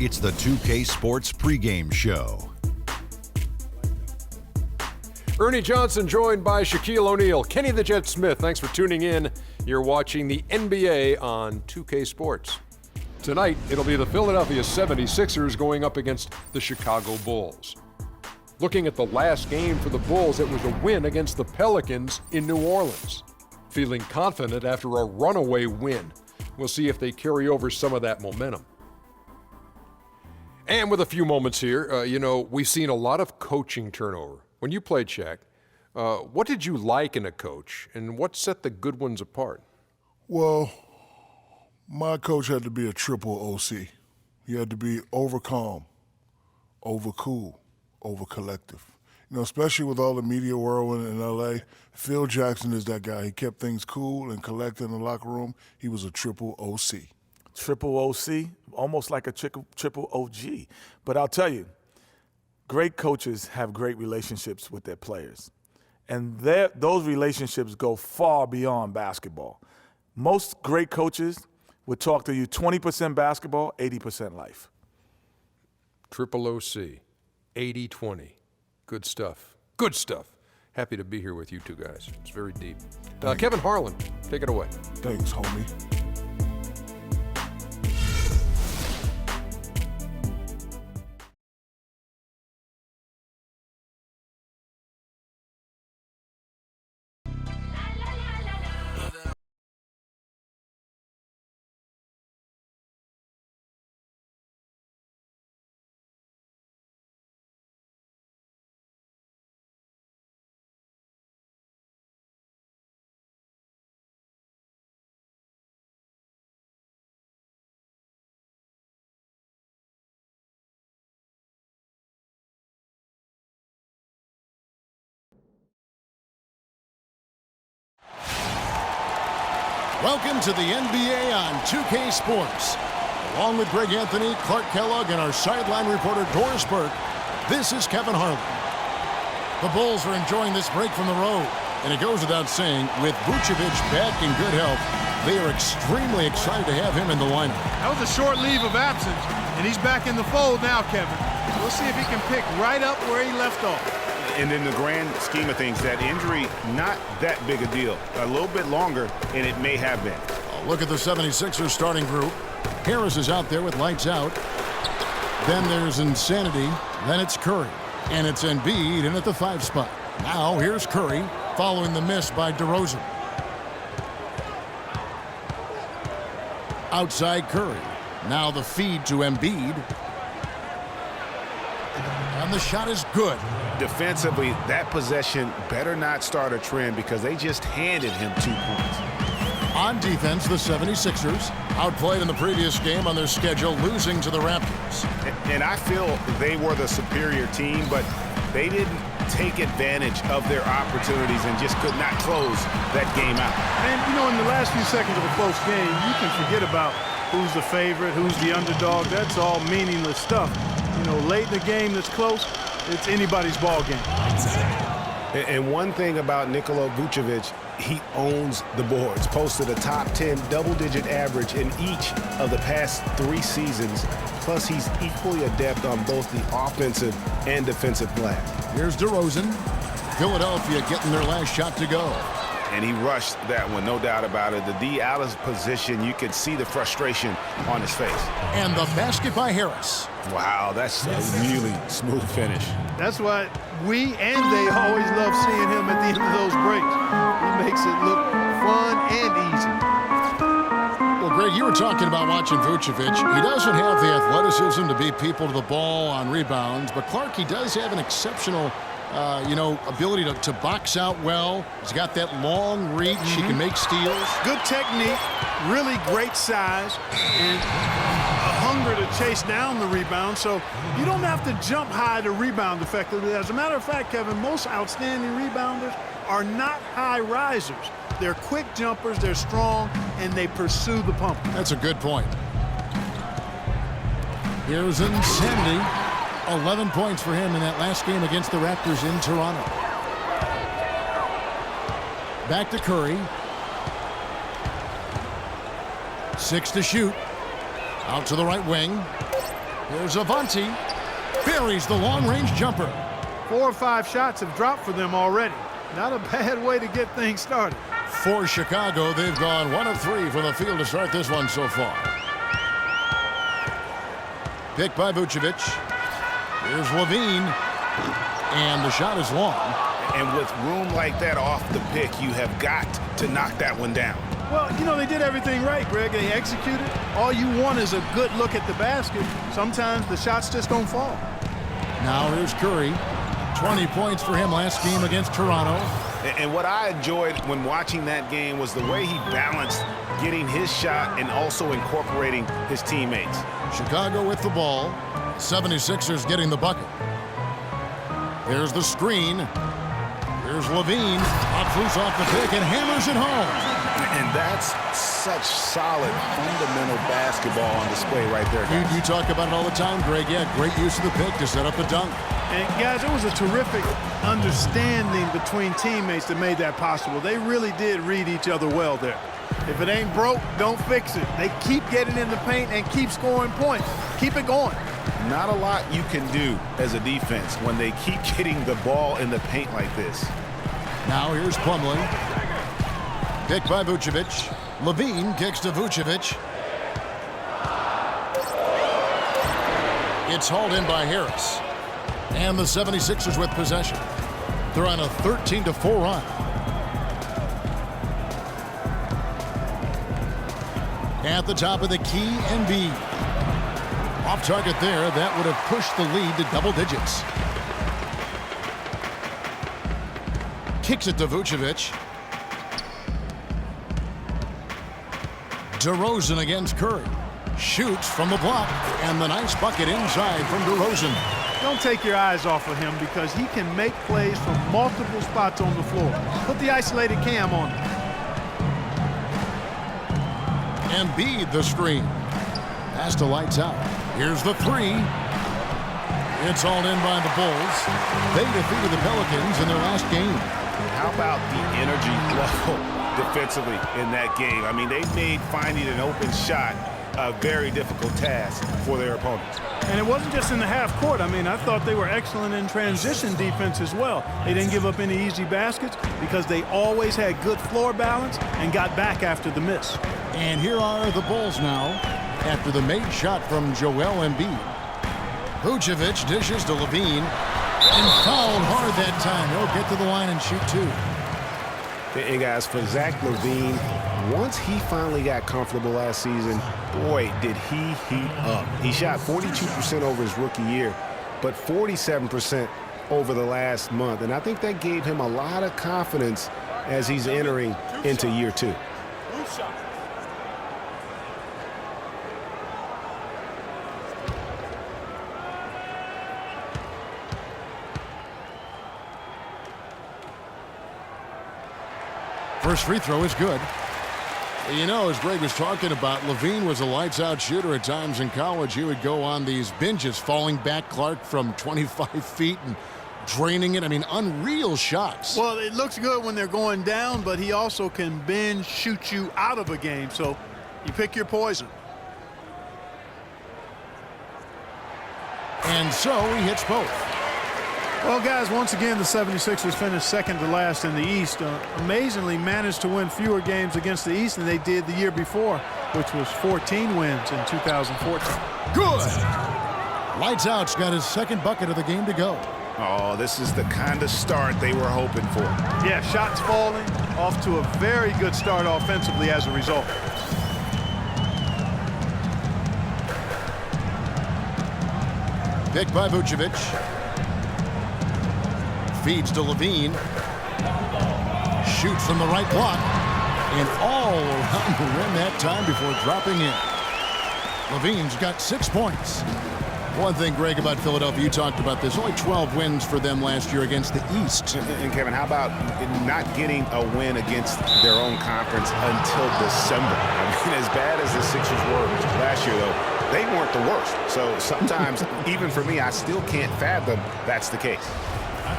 It's the 2K Sports pregame show. Ernie Johnson joined by Shaquille O'Neal. Kenny the Jet Smith, thanks for tuning in. You're watching the NBA on 2K Sports. Tonight, it'll be the Philadelphia 76ers going up against the Chicago Bulls. Looking at the last game for the Bulls, it was a win against the Pelicans in New Orleans. Feeling confident after a runaway win. We'll see if they carry over some of that momentum. And with a few moments here, we've seen a lot of coaching turnover. When you played, Shaq, what did you like in a coach, and what set the good ones apart? Well, my coach had to be a triple OC. He had to be over calm, over cool, over collective. Especially with all the media whirlwind in L.A., Phil Jackson is that guy. He kept things cool and collected in the locker room. He was a triple OC. Triple OC, almost like a triple OG. But I'll tell you, great coaches have great relationships with their players. And those relationships go far beyond basketball. Most great coaches would talk to you 20% basketball, 80% life. Triple OC, 80-20. Good stuff. Good stuff. Happy to be here with you two guys. It's very deep. Kevin Harlan, take it away. Thanks, homie. Welcome to the NBA on 2K Sports. Along with Greg Anthony, Clark Kellogg, and our sideline reporter Doris Burke, this is Kevin Harlan. The Bulls are enjoying this break from the road. And it goes without saying, with Vucevic back in good health, they are extremely excited to have him in the lineup. That was a short leave of absence, and he's back in the fold now, Kevin. We'll see if he can pick right up where he left off. And in the grand scheme of things, that injury, not that big a deal. A little bit longer, and it may have been. Look at the 76ers starting group. Harris is out there with lights out. Then there's Insanity. Then it's Curry. And it's Embiid in at the 5 spot. Now here's Curry following the miss by DeRozan. Outside Curry. Now the feed to Embiid. And the shot is good. Defensively, that possession better not start a trend because they just handed him 2 points. On defense, the 76ers outplayed in the previous game on their schedule, losing to the Raptors. And I feel they were the superior team, but they didn't take advantage of their opportunities and just could not close that game out. And, in the last few seconds of a close game, you can forget about who's the favorite, who's the underdog. That's all meaningless stuff. Late in the game that's close, it's anybody's ball game. And one thing about Nikola Vucevic, he owns the boards. Posted a top 10 double-digit average in each of the past 3 seasons. Plus, he's equally adept on both the offensive and defensive glass. Here's DeRozan. Philadelphia getting their last shot to go. And he rushed that one, no doubt about it. The D out of position, you could see the frustration on his face. And the basket by Harris. Wow, that's a really smooth finish. That's why we and they always love seeing him at the end of those breaks. He makes it look fun and easy. Well, Greg, you were talking about watching Vucevic. He doesn't have the athleticism to beat people to the ball on rebounds, but Clark, he does have an exceptional ability to box out well. He's got that long reach. He can make steals. Good technique, really great size, and a hunger to chase down the rebound. So you don't have to jump high to rebound effectively. As a matter of fact, Kevin, most outstanding rebounders are not high risers. They're quick jumpers, they're strong, and they pursue the pump. That's a good point. Here's Insanity. 11 points for him in that last game against the Raptors in Toronto. Back to Curry. 6 to shoot. Out to the right wing. Here's Avanti. Buries the long-range jumper. 4 or 5 shots have dropped for them already. Not a bad way to get things started. For Chicago, they've gone 1 of 3 from the field to start this one so far. Picked by Vucevic. Here's Levine. And the shot is long. And with room like that off the pick, you have got to knock that one down. Well, you know, they did everything right, Greg. They executed. All you want is a good look at the basket. Sometimes the shots just don't fall. Now here's Curry. 20 points for him last game against Toronto. And what I enjoyed when watching that game was the way he balanced getting his shot and also incorporating his teammates. Chicago with the ball. 76ers getting the bucket. There's the screen. Here's Levine. Pops loose off the pick and hammers it home. And that's such solid, fundamental basketball on display right there, guys. You talk about it all the time, Greg. Yeah, great use of the pick to set up the dunk. And, guys, it was a terrific understanding between teammates that made that possible. They really did read each other well there. If it ain't broke, don't fix it. They keep getting in the paint and keep scoring points. Keep it going. Not a lot you can do as a defense when they keep getting the ball in the paint like this. Now here's Plumlee. Picked by Vucevic. Levine kicks to Vucevic. It's hauled in by Harris. And the 76ers with possession. They're on a 13-4 run. At the top of the key, Embiid. Off target there, that would have pushed the lead to double digits. Kicks it to Vucevic. DeRozan against Curry. Shoots from the block. And the nice bucket inside from DeRozan. Don't take your eyes off of him because he can make plays from multiple spots on the floor. Put the isolated cam on him. Embiid the screen. Pass to lights out. Here's the 3. It's hauled in by the Bulls. They defeated the Pelicans in their last game. How about the energy level defensively in that game? I mean, they made finding an open shot a very difficult task for their opponents. And it wasn't just in the half court. I mean, I thought they were excellent in transition defense as well. They didn't give up any easy baskets because they always had good floor balance and got back after the miss. And here are the Bulls now after the made shot from Joel Embiid. Vucevic dishes to Levine and fouled hard that time. He'll get to the line and shoot 2. Hey guys, for Zach Levine, once he finally got comfortable last season, boy, did he heat up. He shot 42% over his rookie year, but 47% over the last month. And I think that gave him a lot of confidence as he's entering into year 2. First free throw is good. You know, as Greg was talking about, Levine was a lights-out shooter at times in college. He would go on these binges, falling back, Clark, from 25 feet and draining it. I mean, unreal shots. Well, it looks good when they're going down, but he also can binge shoot you out of a game. So you pick your poison. And so he hits both. Well, guys, once again, the 76ers finished second to last in the East. Amazingly managed to win fewer games against the East than they did the year before, which was 14 wins in 2014. Good. Lights out's got his second bucket of the game to go. Oh, this is the kind of start they were hoping for. Yeah, shots falling, off to a very good start offensively as a result. Picked by Vucevic. Feeds to Levine. Shoots from the right block. And all around the rim that time before dropping in. Levine's got 6 points. One thing, Greg, about Philadelphia, you talked about this. Only 12 wins for them last year against the East. And Kevin, how about not getting a win against their own conference until December? I mean, as bad as the Sixers were last year, though, they weren't the worst. So sometimes, even for me, I still can't fathom that's the case.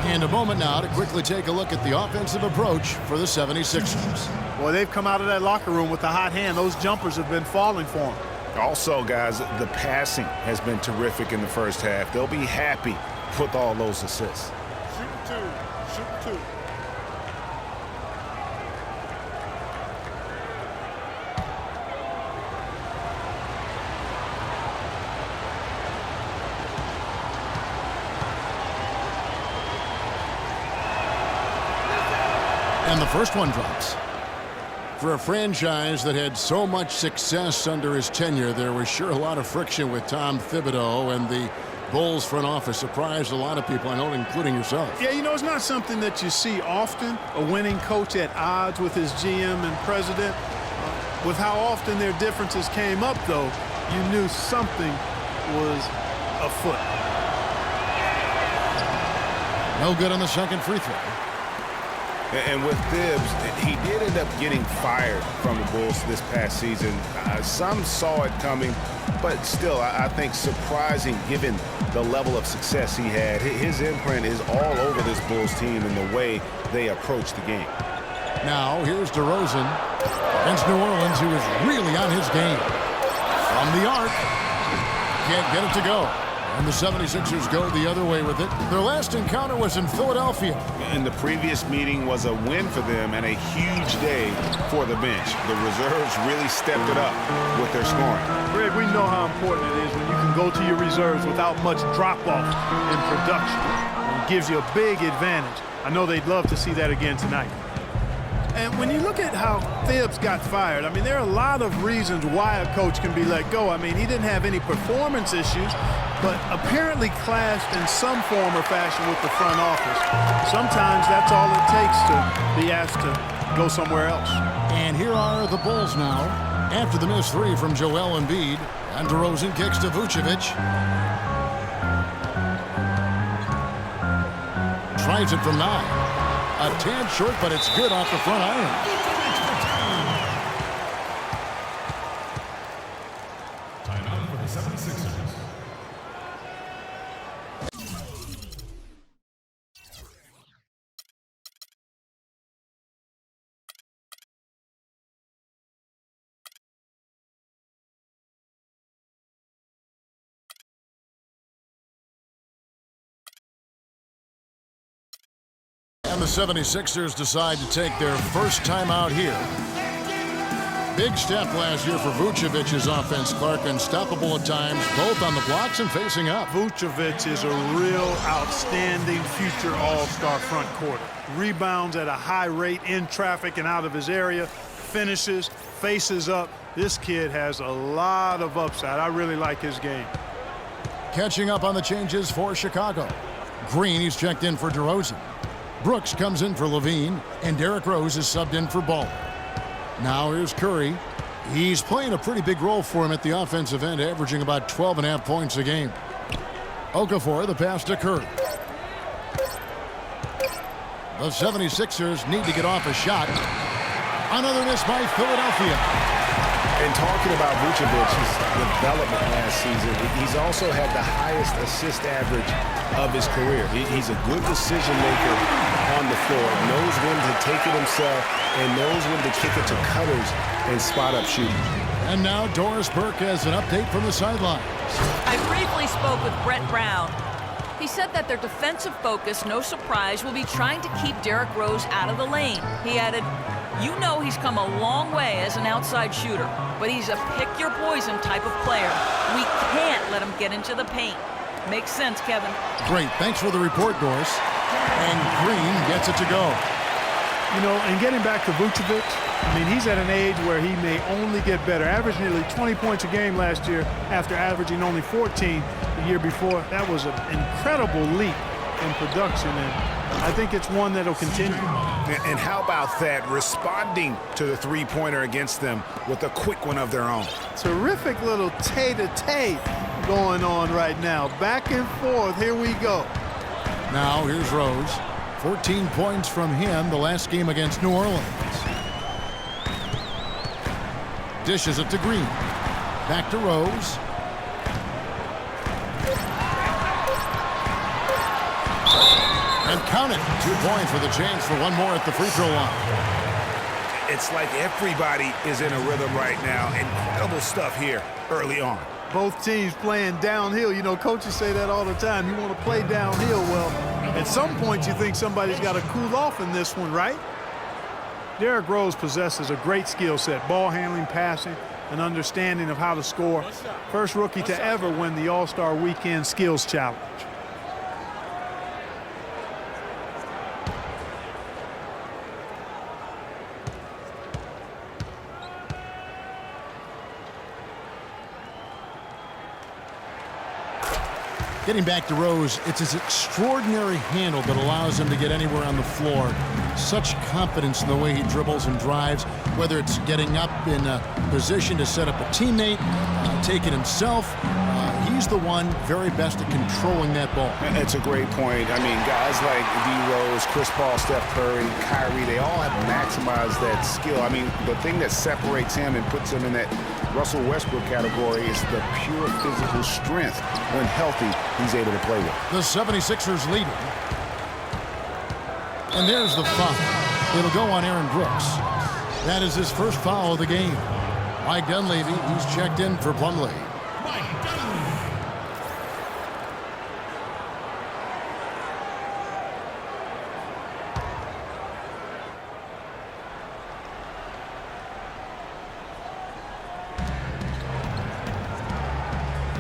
And a moment now to quickly take a look at the offensive approach for the 76ers. Boy, they've come out of that locker room with a hot hand. Those jumpers have been falling for them. Also, guys, the passing has been terrific in the first half. They'll be happy with all those assists. Shoot two. And the first one drops. For a franchise that had so much success under his tenure, there was sure a lot of friction with Tom Thibodeau, and the Bulls front office surprised a lot of people, I know, including yourself. Yeah, you know, it's not something that you see often, a winning coach at odds with his GM and president. With how often their differences came up, though, you knew something was afoot. No good on the second free throw. And with Thibs, he did end up getting fired from the Bulls this past season. Some saw it coming, but still, I think surprising given the level of success he had. His imprint is all over this Bulls team and the way they approach the game. Now, here's DeRozan against New Orleans, who is really on his game. From the arc, can't get it to go. And the 76ers go the other way with it. Their last encounter was in Philadelphia. And the previous meeting was a win for them and a huge day for the bench. The reserves really stepped it up with their scoring. Greg, we know how important it is when you can go to your reserves without much drop-off in production. It gives you a big advantage. I know they'd love to see that again tonight. And when you look at how Thibs got fired, I mean, there are a lot of reasons why a coach can be let go. I mean, he didn't have any performance issues, but apparently clashed in some form or fashion with the front office. Sometimes that's all it takes to be asked to go somewhere else. And here are the Bulls now. After the missed three from Joel Embiid, and DeRozan kicks to Vucevic. Tries it from 9. A tad short, but it's good off the front iron. Timeout for the 76ers. And the 76ers decide to take their first time out here. Big step last year for Vucevic's offense, Clark. Unstoppable at times, both on the blocks and facing up. Vucevic is a real outstanding future all-star front courter. Rebounds at a high rate in traffic and out of his area. Finishes, faces up. This kid has a lot of upside. I really like his game. Catching up on the changes for Chicago. Green, he's checked in for DeRozan. Brooks comes in for Levine, and Derrick Rose is subbed in for Ball. Now here's Curry. He's playing a pretty big role for him at the offensive end, averaging about 12.5 points a game. Okafor, the pass to Curry. The 76ers need to get off a shot. Another miss by Philadelphia. And talking about Vucevic's development last season, he's also had the highest assist average of his career. He's a good decision maker on the floor, knows when to take it himself, and knows when to kick it to cutters and spot-up shooting. And now Doris Burke has an update from the sideline. I briefly spoke with Brett Brown. He said that their defensive focus, no surprise, will be trying to keep Derrick Rose out of the lane. He added, "You know he's come a long way as an outside shooter, but he's a pick-your-poison type of player. We can't let him get into the paint." Makes sense, Kevin. Great. Thanks for the report, Doris. And Green gets it to go. You know, and getting back to Vucevic, I mean, he's at an age where he may only get better. Averaged nearly 20 points a game last year after averaging only 14 the year before. That was an incredible leap in production, and I think it's one that'll continue. And how about that, responding to the three-pointer against them with a quick one of their own. Terrific little tay-to-tay going on right now. Back and forth, here we go. Now here's Rose. 14 points from him the last game against New Orleans. Dishes it to Green. Back to Rose. And count it. 2 points with a chance for one more at the free throw line. It's like everybody is in a rhythm right now. Incredible stuff here early on. Both teams playing downhill. You know, coaches say that all the time. You want to play downhill. Well, at some point you think somebody's got to cool off in this one, right? Derrick Rose possesses a great skill set, ball handling, passing, and understanding of how to score. First rookie to ever win the All-Star Weekend Skills Challenge. Getting back to Rose, it's his extraordinary handle that allows him to get anywhere on the floor. Such confidence in the way he dribbles and drives, whether it's getting up in a position to set up a teammate, take it himself. He's the one very best at controlling that ball. It's a great point. I mean, guys like D. Rose, Chris Paul, Steph Curry, Kyrie, they all have maximized that skill. I mean, the thing that separates him and puts him in that Russell Westbrook category is the pure physical strength. When healthy, he's able to play with. The 76ers lead. And there's the foul. It'll go on Aaron Brooks. That is his first foul of the game. Mike Dunleavy, he's checked in for Plumlee.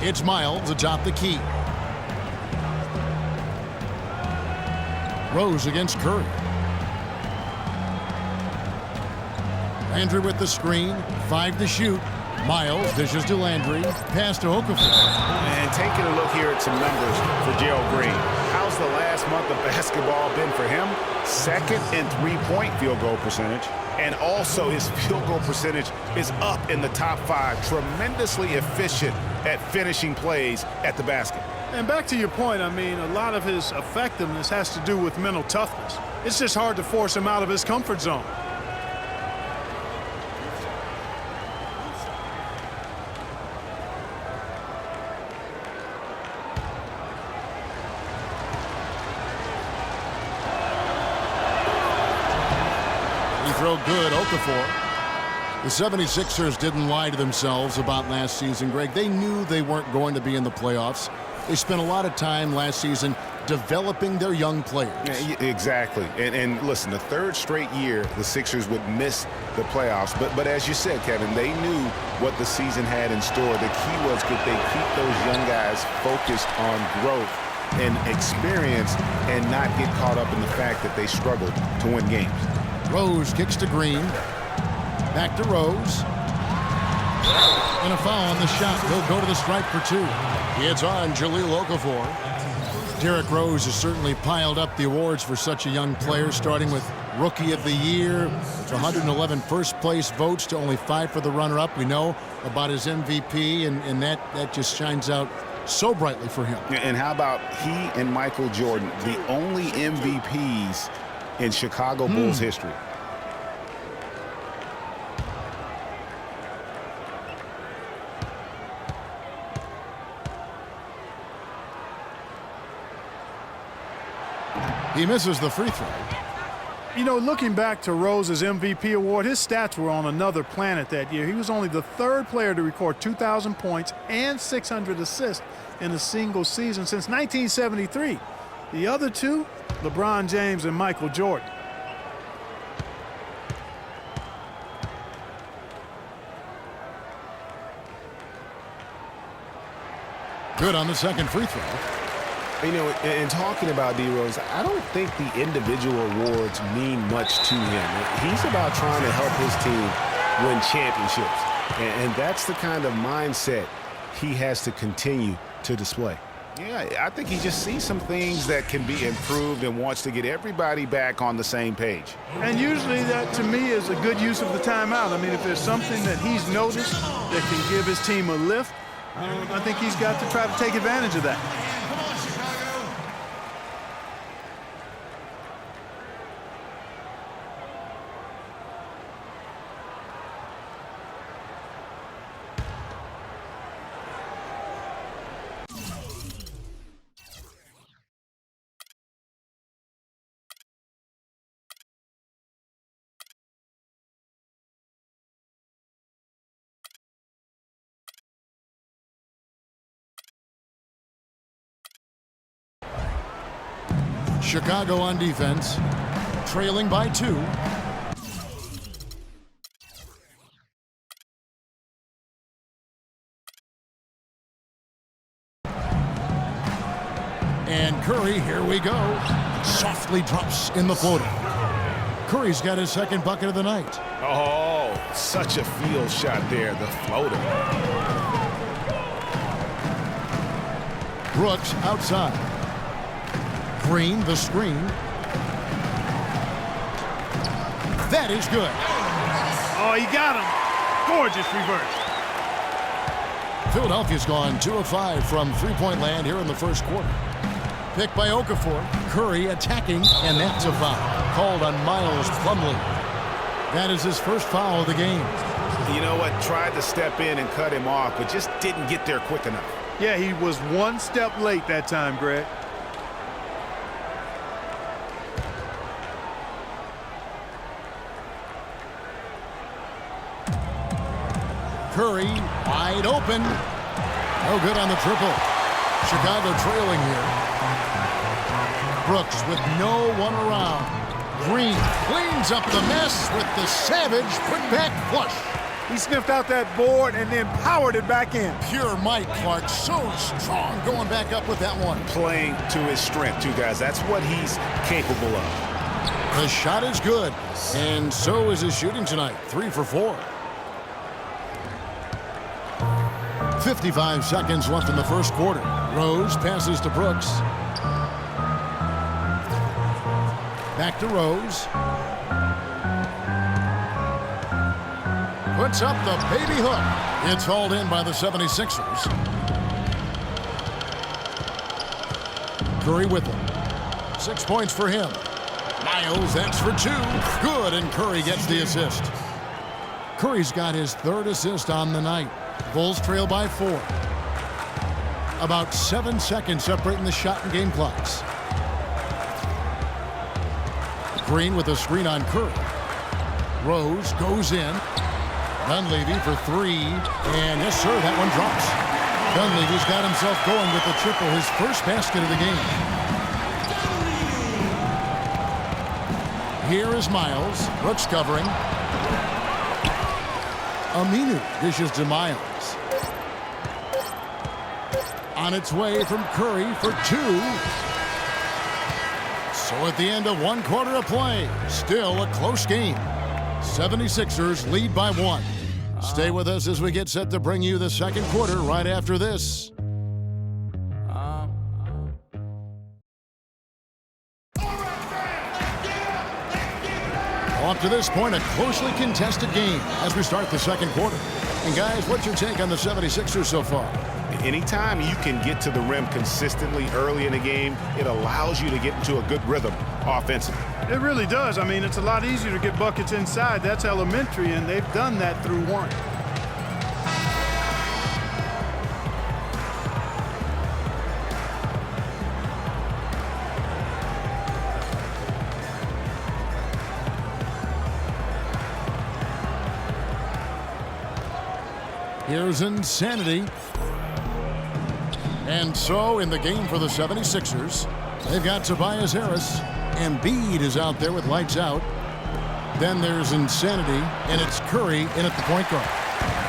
It's Miles atop the key. Rose against Curry. Landry with the screen. 5 to shoot. Miles dishes to Landry. Pass to Okafor. And taking a look here at some numbers for Gerald Green. How's the last month of basketball been for him? Second in three-point field goal percentage. And also his field goal percentage is up in the top 5. Tremendously efficient at finishing plays at the basket. And back to your point, I mean, a lot of his effectiveness has to do with mental toughness. It's just hard to force him out of his comfort zone. He throw good, Okafor. The 76ers didn't lie to themselves about last season, Greg. They knew they weren't going to be in the playoffs. They spent a lot of time last season developing their young players. Yeah, exactly. And listen, the third straight year the Sixers would miss the playoffs. But as you said, Kevin, they knew what the season had in store. The key was could they keep those young guys focused on growth and experience and not get caught up in the fact that they struggled to win games. Rose kicks to Green. Back to Rose. And a foul on the shot. He'll go to the stripe for 2. It's on Jahlil Okafor. Derrick Rose has certainly piled up the awards for such a young player, starting with Rookie of the Year. It's 111 first-place votes to only 5 for the runner-up. We know about his MVP, and that just shines out so brightly for him. And how about he and Michael Jordan, the only MVPs in Chicago Bulls history? He misses the free throw. You know, looking back to Rose's MVP award, his stats were on another planet that year. He was only the 3rd player to record 2,000 points and 600 assists in a single season since 1973. The other 2, LeBron James and Michael Jordan. Good on the second free throw. You know, in talking about D. Rose, I don't think the individual awards mean much to him. He's about trying to help his team win championships. And that's the kind of mindset he has to continue to display. Yeah, I think he just sees some things that can be improved and wants to get everybody back on the same page. And usually that, to me, is a good use of the timeout. I mean, if there's something that he's noticed that can give his team a lift, I think he's got to try to take advantage of that. Chicago on defense, trailing by 2. And Curry, here we go. Softly drops in the floater. Curry's got his second bucket of the night. Oh, such a field shot there, the floater. Brooks outside. Green, the screen. That is good. Oh, he got him. Gorgeous reverse. Philadelphia's gone 2 of 5 from three-point land here in the first quarter. Picked by Okafor. Curry attacking, and that's a foul. Called on Miles Plumlee. That is his first foul of the game. You know what? Tried to step in and cut him off, but just didn't get there quick enough. Yeah, he was one step late that time, Greg. Curry wide open. No good on the triple. Chicago trailing here. Brooks with no one around. Green cleans up the mess with the savage put-back flush. He sniffed out that board and then powered it back in. Pure Mike Clark, so strong going back up with that one. Playing to his strength, too, guys. That's what he's capable of. The shot is good, and so is his shooting tonight. 3 for 4. 55 seconds left in the first quarter. Rose passes to Brooks. Back to Rose. Puts up the baby hook. It's hauled in by the 76ers. Curry with him. 6 points for him. Miles, that's for 2. Good, and Curry gets the assist. Curry's got his 3rd assist on the night. Bulls trail by 4. About 7 seconds separating the shot and game clocks. Green with a screen on Curry. Rose goes in. Dunleavy for 3. And yes, sir, that one drops. Dunleavy's got himself going with the triple, his first basket of the game. Here is Miles. Brooks covering. Aminu dishes to Miles. On its way from Curry for 2. So at the end of 1 quarter of play, still a close game. 76ers lead by 1. Stay with us as we get set to bring you the second quarter right after this. Up to this point, a closely contested game as we start the second quarter. And guys, what's your take on the 76ers so far? Anytime you can get to the rim consistently early in the game, it allows you to get into a good rhythm offensively. It really does. I mean, it's a lot easier to get buckets inside. That's elementary, and they've done that through 1. Here's insanity. And so in the game for the 76ers, they've got Tobias Harris. Embiid is out there with lights out. Then there's insanity, and it's Curry in at the point guard.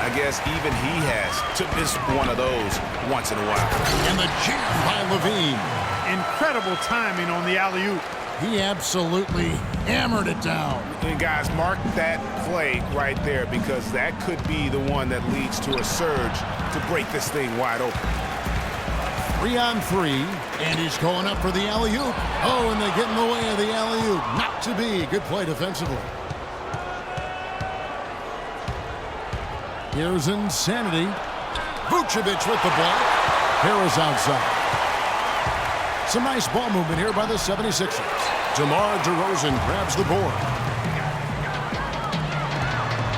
I guess even he has to miss one of those once in a while. And the jam by Levine. Incredible timing on the alley-oop. He absolutely hammered it down. And guys, mark that play right there, because that could be the one that leads to a surge to break this thing wide open. 3 on 3, and he's going up for the alley-oop. Oh, and they get in the way of the alley-oop. Not to be. Good play defensively. Here's insanity. Vucevic with the block. Harris outside. Some nice ball movement here by the 76ers. DeMar DeRozan grabs the board.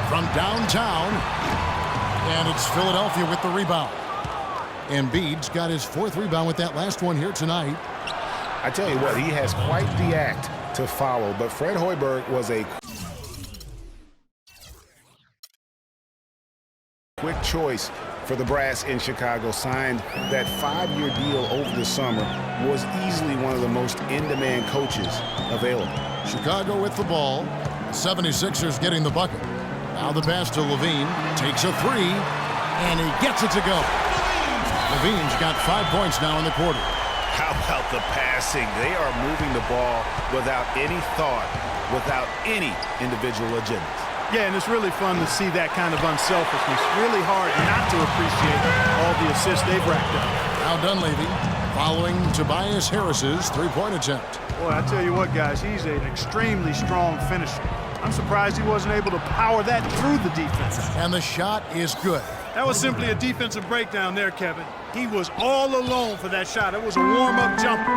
From downtown, and it's Philadelphia with the rebound. Embiid's got his 4th rebound with that last one here tonight. I tell you what, he has quite the act to follow, but Fred Hoiberg was a quick choice for the brass in Chicago, signed that 5-year deal over the summer, was easily one of the most in-demand coaches available. Chicago with the ball. 76ers getting the bucket. Now the pass to Levine. Takes a three, and he gets it to go. Levine's got 5 points now in the quarter. How about the passing? They are moving the ball without any thought, without any individual agendas. Yeah, and it's really fun to see that kind of unselfishness. Really hard not to appreciate all the assists they've racked up. Now Dunleavy following Tobias Harris's three-point attempt. Boy, I tell you what, guys, he's an extremely strong finisher. I'm surprised he wasn't able to power that through the defense. And the shot is good. That was simply a defensive breakdown there, Kevin. He was all alone for that shot. It was a warm-up jumper.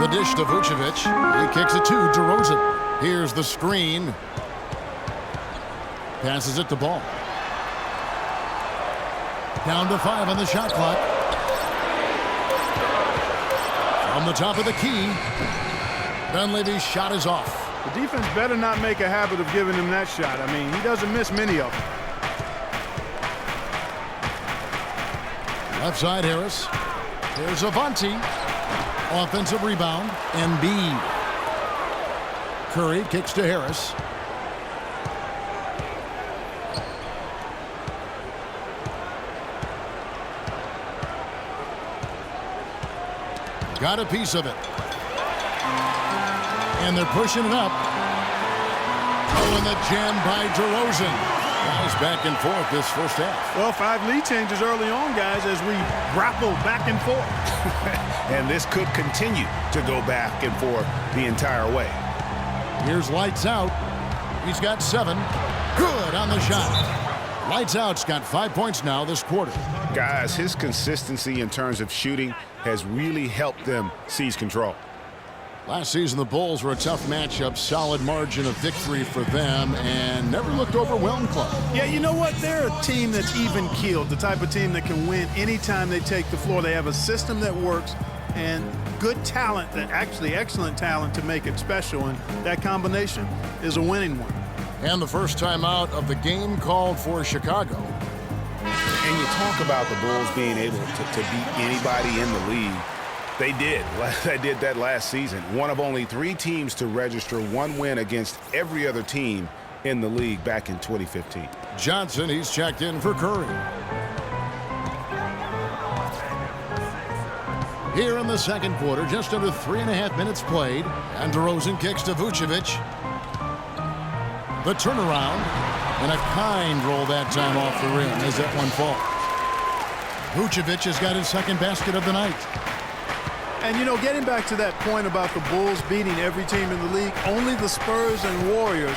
The dish to Vucevic. He kicks it to DeRozan. Here's the screen. Passes it to Ball. Down to 5 on the shot clock. From the top of the key. Dunleavy's shot is off. The defense better not make a habit of giving him that shot. I mean, he doesn't miss many of them. Left side Harris. Here's Avanti. Offensive rebound. Embiid. Curry kicks to Harris. Got a piece of it. And they're pushing it up. Oh, and the jam by DeRozan. Guys back and forth this first half. Well, 5 lead changes early on, guys, as we grapple back and forth. And this could continue to go back and forth the entire way. Here's Lights Out. He's got 7. Good on the shot. Lights Out's got 5 points now this quarter. Guys, his consistency in terms of shooting has really helped them seize control. Last season, the Bulls were a tough matchup, solid margin of victory for them, and never looked overwhelmed, Clark. Yeah, you know what? They're a team that's even-keeled, the type of team that can win anytime they take the floor. They have a system that works and good talent, that actually excellent talent to make it special, and that combination is a winning one. And the first time out of the game called for Chicago. And you talk about the Bulls being able to beat anybody in the league. They did. They did that last season. One of only 3 teams to register 1 win against every other team in the league back in 2015. Johnson, he's checked in for Curry. Here in the second quarter, just under 3.5 minutes played. And DeRozan kicks to Vucevic. The turnaround. And a kind roll that time off the rim as that one falls. Vucevic has got his second basket of the night. And, you know, getting back to that point about the Bulls beating every team in the league, only the Spurs and Warriors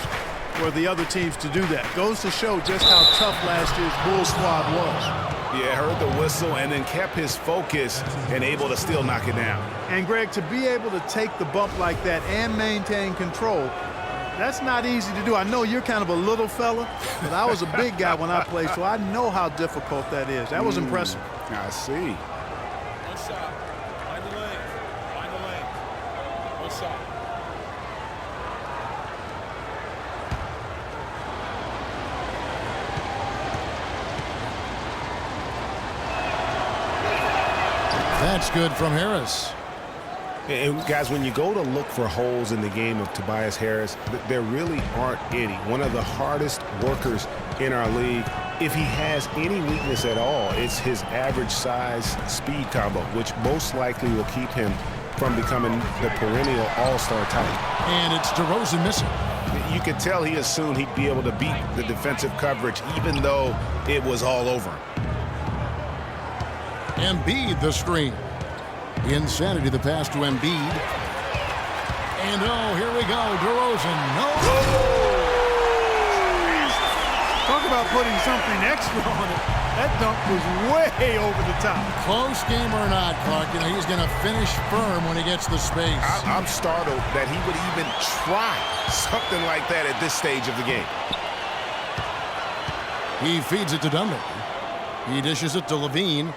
were the other teams to do that. Goes to show just how tough last year's Bulls squad was. Yeah, heard the whistle and then kept his focus and able to still knock it down. And, Greg, to be able to take the bump like that and maintain control, that's not easy to do. I know you're kind of a little fella, but I was a big guy when I played, so I know how difficult that is. That was impressive. I see. That's good from Harris. And guys, when you go to look for holes in the game of Tobias Harris, there really aren't any. One of the hardest workers in our league. If he has any weakness at all, it's his average size speed combo, which most likely will keep him from becoming the perennial all-star type. And it's DeRozan missing. You could tell he assumed he'd be able to beat the defensive coverage, even though it was all over him. Embiid the screen. Insanity the pass to Embiid. And oh, here we go. DeRozan. No. Talk about putting something extra on it. That dunk was way over the top. Close game or not, Clark, you know, he's going to finish firm when he gets the space. I'm startled that he would even try something like that at this stage of the game. He feeds it to Dunleavy. He dishes it to Levine.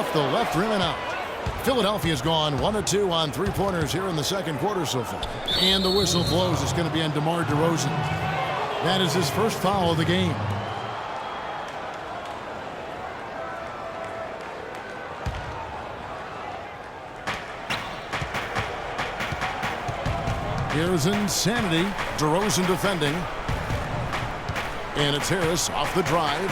off the left rim and out. Philadelphia's gone 1-2 on three-pointers here in the second quarter so far. And the whistle blows. It's going to be on DeMar DeRozan. That is his first foul of the game. Here's insanity. DeRozan defending. And it's Harris off the drive.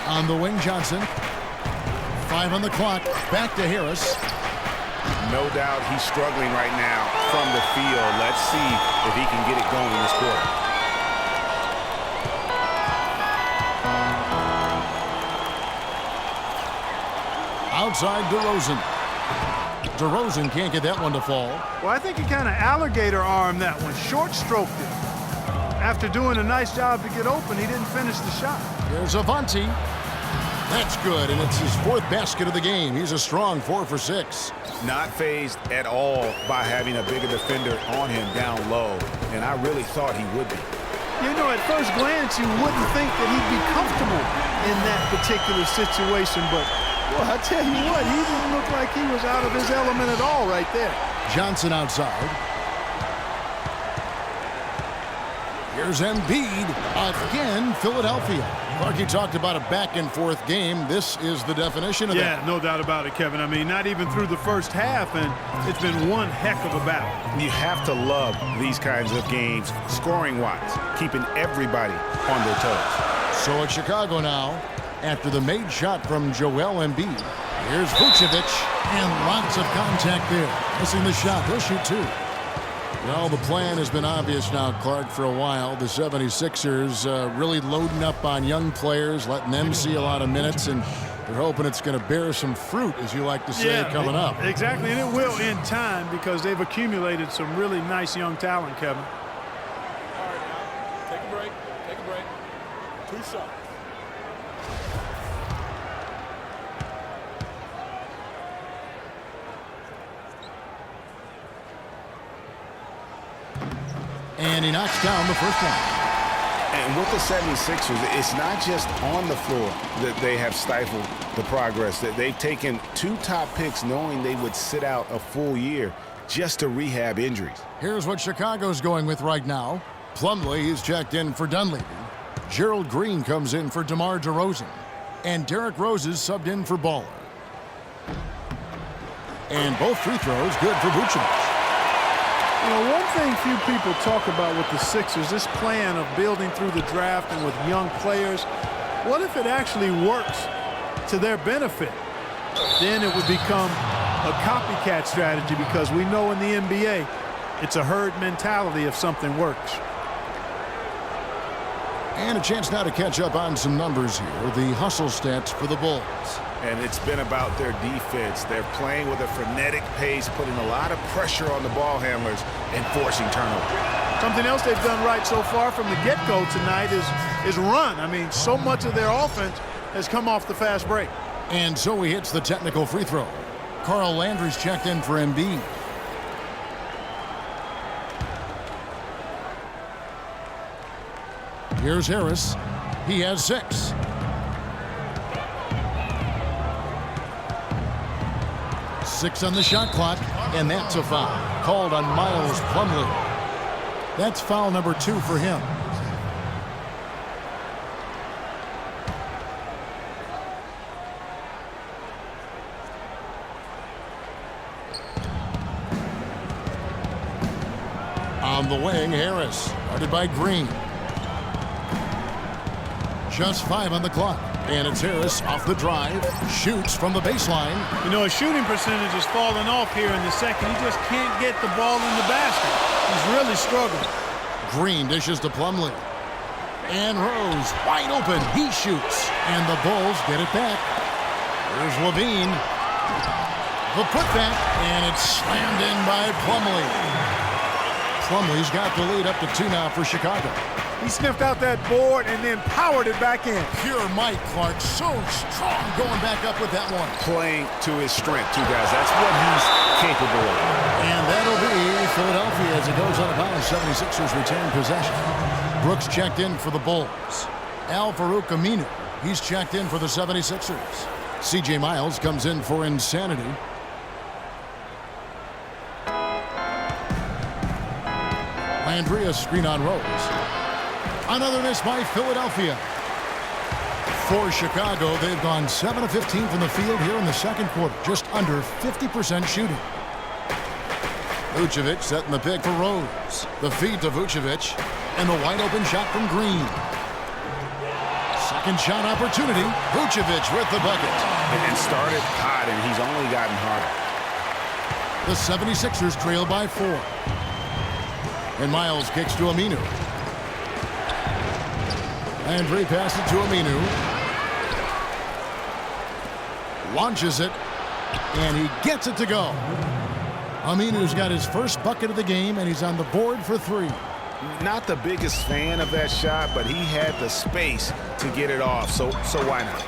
On the wing, Johnson. 5 on the clock. Back to Harris. No doubt he's struggling right now from the field. Let's see if he can get it going this quarter. Outside DeRozan. DeRozan can't get that one to fall. Well, I think he kind of alligator armed that one, short-stroked it. After doing a nice job to get open, he didn't finish the shot. There's Avanti. That's good, and it's his 4th basket of the game. He's a strong 4 for 6. Not fazed at all by having a bigger defender on him down low, and I really thought he would be. You know, at first glance, you wouldn't think that he'd be comfortable in that particular situation, but, well, I tell you what, he didn't look like he was out of his element at all right there. Johnson outside. Here's Embiid. Again, Philadelphia. Clarkie talked about a back-and-forth game. This is the definition of that. Yeah, no doubt about it, Kevin. I mean, not even through the first half, and it's been one heck of a battle. You have to love these kinds of games, scoring-wise, keeping everybody on their toes. So it's Chicago now, after the made shot from Joel Embiid. Here's Vucevic, and lots of contact there. Missing the shot. He'll shoot 2. Well, the plan has been obvious now, Clark, for a while. The 76ers really loading up on young players, letting them see a lot of minutes, and they're hoping it's going to bear some fruit, as you like to say, coming up. Exactly, and it will in time because they've accumulated some really nice young talent, Kevin. All right, now, take a break. Take a break. 2 shots. And he knocks down the first one. And with the 76ers, it's not just on the floor that they have stifled the progress. That they've taken 2 top picks knowing they would sit out a full year just to rehab injuries. Here's what Chicago's going with right now. Plumlee is checked in for Dunleavy. Gerald Green comes in for DeMar DeRozan. And Derrick Rose is subbed in for Baller. And both free throws good for Vucevic. You know, one thing few people talk about with the Sixers, this plan of building through the draft and with young players, what if it actually works to their benefit? Then it would become a copycat strategy because we know in the NBA, it's a herd mentality if something works. And a chance now to catch up on some numbers here. The hustle stats for the Bulls. And it's been about their defense. They're playing with a frenetic pace, putting a lot of pressure on the ball handlers and forcing turnovers. Something else they've done right so far from the get-go tonight is run. I mean, so much of their offense has come off the fast break. And so he hits the technical free throw. Carl Landry's checked in for Embiid. Here's Harris. He has 6. Six on the shot clock, and that's a foul called on Miles Plumlee. That's foul number 2 for him. On the wing, Harris, guarded by Green. Just 5 on the clock. And it's Harris off the drive, shoots from the baseline. You know, his shooting percentage is falling off here in the second. He just can't get the ball in the basket. He's really struggling. Green dishes to Plumlee. And Rose, wide open, he shoots. And the Bulls get it back. Here's Levine. The putback, and it's slammed in by Plumlee. Plumlee's got the lead up to 2 now for Chicago. He sniffed out that board and then powered it back in. Pure Mike Clark, so strong going back up with that one. Playing to his strength, too, guys. That's what he's capable of. And that'll be Philadelphia as it goes out of bounds. 76ers retain possession. Brooks checked in for the Bulls. Al Farouk Aminu, he's checked in for the 76ers. C.J. Miles comes in for insanity. Landry, a screen on Rose. Another miss by Philadelphia. For Chicago, they've gone 7 of 15 from the field here in the second quarter. Just under 50% shooting. Vucevic setting the pick for Rose. The feed to Vucevic. And the wide open shot from Green. Second shot opportunity. Vucevic with the bucket. And started hot, and he's only gotten hotter. The 76ers trail by 4. And Miles kicks to Aminu. Landry passes to Aminu. Launches it. And he gets it to go. Aminu's got his first bucket of the game, and he's on the board for 3. Not the biggest fan of that shot, but he had the space to get it off, so why not?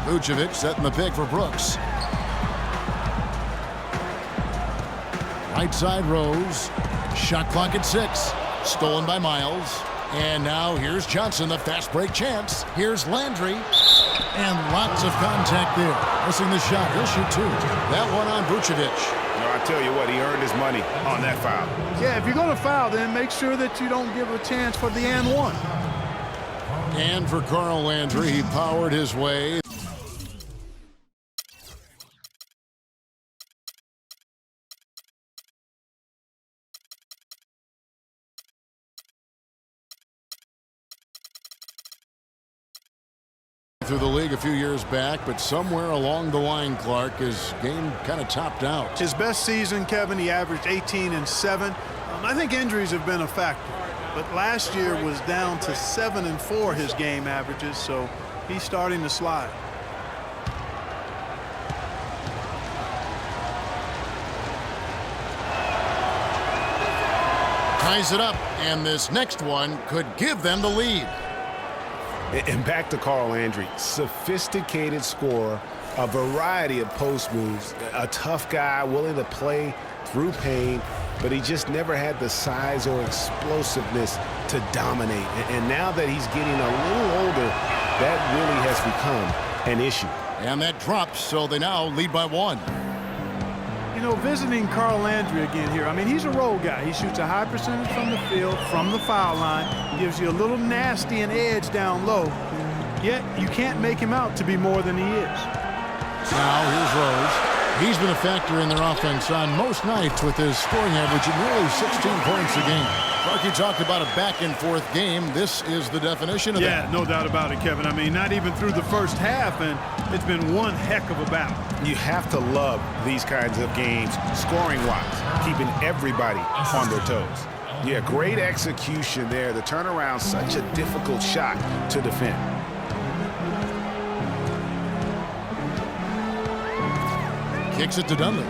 Vucevic setting the pick for Brooks. Right side Rose. Shot clock at 6. Stolen by Miles. And now here's Johnson, the fast break chance. Here's Landry. And lots of contact there. Missing the shot. He'll shoot 2. That one on Vucevic. No, I tell you what, he earned his money on that foul. Yeah, if you're going to foul, then make sure that you don't give a chance for the and one. And for Carl Landry, he powered his way. Through the league a few years back, but somewhere along the line, Clark, his game kind of topped out. His best season, Kevin, he averaged 18 and 7. I think injuries have been a factor, but last year was down to 7 and 4 his game averages, so he's starting to slide. Ties it up, and this next one could give them the lead. And back to Carl Landry, sophisticated scorer, a variety of post moves, a tough guy willing to play through pain, but he just never had the size or explosiveness to dominate. And now that he's getting a little older, that really has become an issue. And that drops, so they now lead by 1. You know, visiting Carl Landry again here, I mean, he's a role guy. He shoots a high percentage from the field, from the foul line, gives you a little nasty and edge down low, yet you can't make him out to be more than he is. Now here's Rose. He's been a factor in their offense on most nights with his scoring average of nearly 16 points a game. Clarky talked about a back-and-forth game. This is the definition of that. Yeah, no doubt about it, Kevin. I mean, not even through the first half, and it's been one heck of a battle. You have to love these kinds of games, scoring-wise, keeping everybody on their toes. Yeah, great execution there. The turnaround, such a difficult shot to defend. Kicks it to Dunley.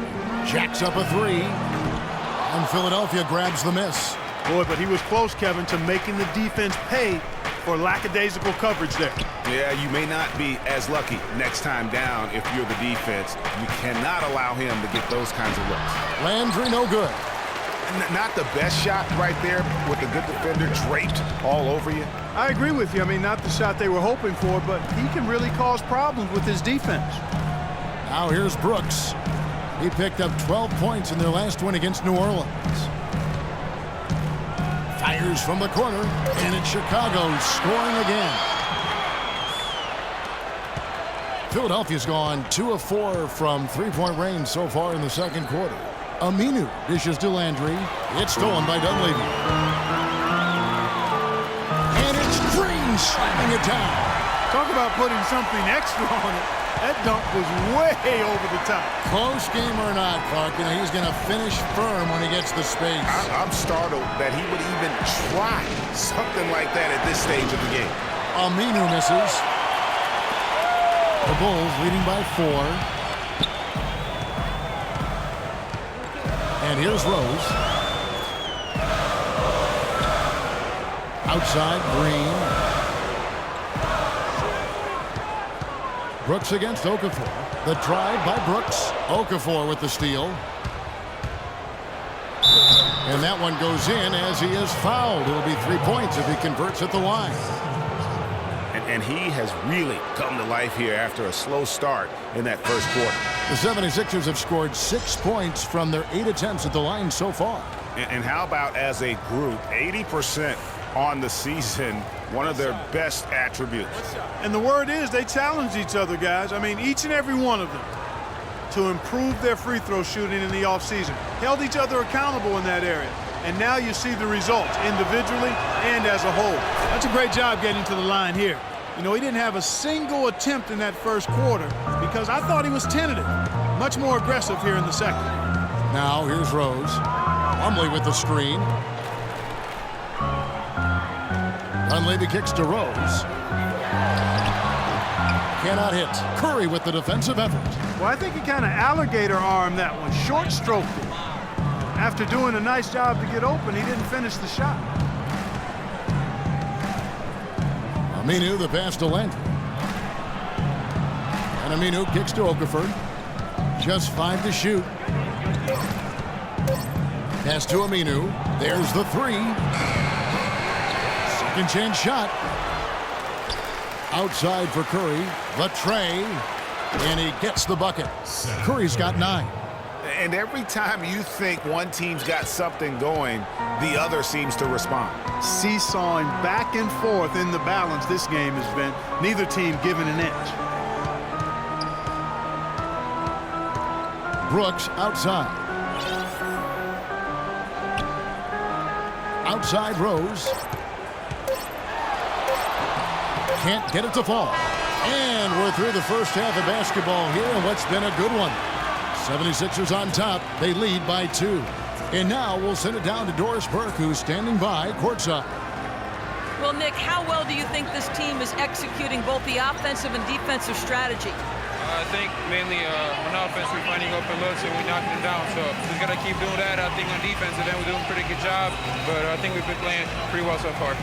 Jacks up a 3. And Philadelphia grabs the miss. Boy, but he was close, Kevin, to making the defense pay for lackadaisical coverage there. Yeah, you may not be as lucky next time down if you're the defense. You cannot allow him to get those kinds of looks. Landry, no good. Not the best shot right there with a good defender draped all over you. I agree with you. I mean, not the shot they were hoping for, but he can really cause problems with his defense. Now here's Brooks. He picked up 12 points in their last win against New Orleans. Fires from the corner, and it's Chicago scoring again. Philadelphia's gone 2 of 4 from three-point range so far in the second quarter. Aminu dishes to Landry. It's stolen by Dunleavy. And it's Green slamming it down. Talk about putting something extra on it. That dunk was way over the top. Close game or not, Clark, you know, he's going to finish firm when he gets the space. I'm startled that he would even try something like that at this stage of the game. Aminu misses. The Bulls leading by 4. And here's Rose. Outside, Green. Brooks against Okafor. The drive by Brooks. Okafor with the steal. And that one goes in as he is fouled. It'll be 3 points if he converts at the line. and he has really come to life here after a slow start in that first quarter. The 76ers have scored 6 points from their 8 attempts at the line so far. And how about as a group, 80% on the season, one of their best attributes. And the word is they challenge each other, guys. I mean, each and every one of them to improve their free throw shooting in the offseason. Held each other accountable in that area. And now you see the results individually and as a whole. That's a great job getting to the line here. You know, he didn't have a single attempt in that first quarter because I thought he was tentative. Much more aggressive here in the second. Now here's Rose. Plumlee with the screen. Dunleavy kicks to Rose. Cannot hit. Curry with the defensive effort. Well, I think he kind of alligator armed that one, short stroked it. After doing a nice job to get open, he didn't finish the shot. Aminu, the pass to Landry. And Aminu kicks to Okafor. Just 5 to shoot. Pass to Aminu. There's the 3. Second chance shot. Outside for Curry. The tray. And he gets the bucket. Curry's got 9. And every time you think one team's got something going, the other seems to respond. Seesawing back and forth in the balance this game has been. Neither team given an inch. Brooks outside. Outside Rose. Can't get it to fall. And we're through the first half of basketball here in what's been a good one. 76ers on top. They lead by 2. And now we'll send it down to Doris Burke, who's standing by courtside. Well, Nick, how well do you think this team is executing both the offensive and defensive strategy? I think mainly on offense we're finding open looks and we're knocking them down. So we got to keep doing that. I think on defense, and then we're doing a pretty good job. But I think we've been playing pretty well so far.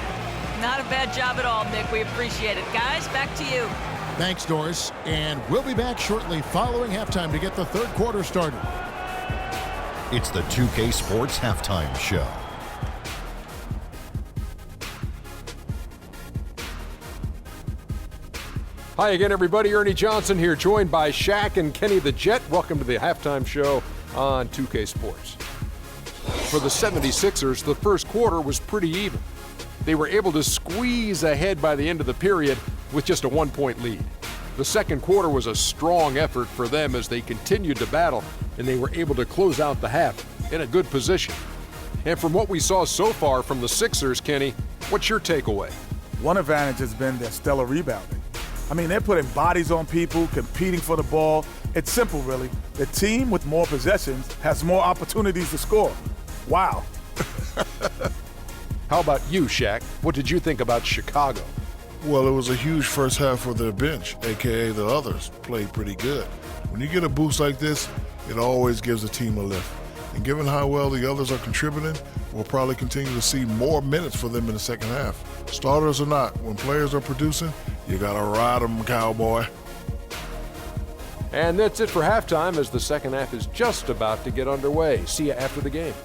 Not a bad job at all, Nick. We appreciate it. Guys, back to you. Thanks, Doris. And we'll be back shortly following halftime to get the third quarter started. It's the 2K Sports Halftime Show. Hi again, everybody. Ernie Johnson here, joined by Shaq and Kenny the Jet. Welcome to the halftime show on 2K Sports. For the 76ers, the first quarter was pretty even. They were able to squeeze ahead by the end of the period with just a 1-point lead. The second quarter was a strong effort for them as they continued to battle, and they were able to close out the half in a good position. And from what we saw so far from the Sixers, Kenny, what's your takeaway? One advantage has been their stellar rebounding. I mean, they're putting bodies on people, competing for the ball. It's simple, really. The team with more possessions has more opportunities to score. Wow. How about you, Shaq? What did you think about Chicago? Well, it was a huge first half for their bench, a.k.a. the others, played pretty good. When you get a boost like this, it always gives the team a lift. And given how well the others are contributing, we'll probably continue to see more minutes for them in the second half. Starters or not, when players are producing, you gotta ride them, cowboy. And that's it for halftime as the second half is just about to get underway. See you after the game.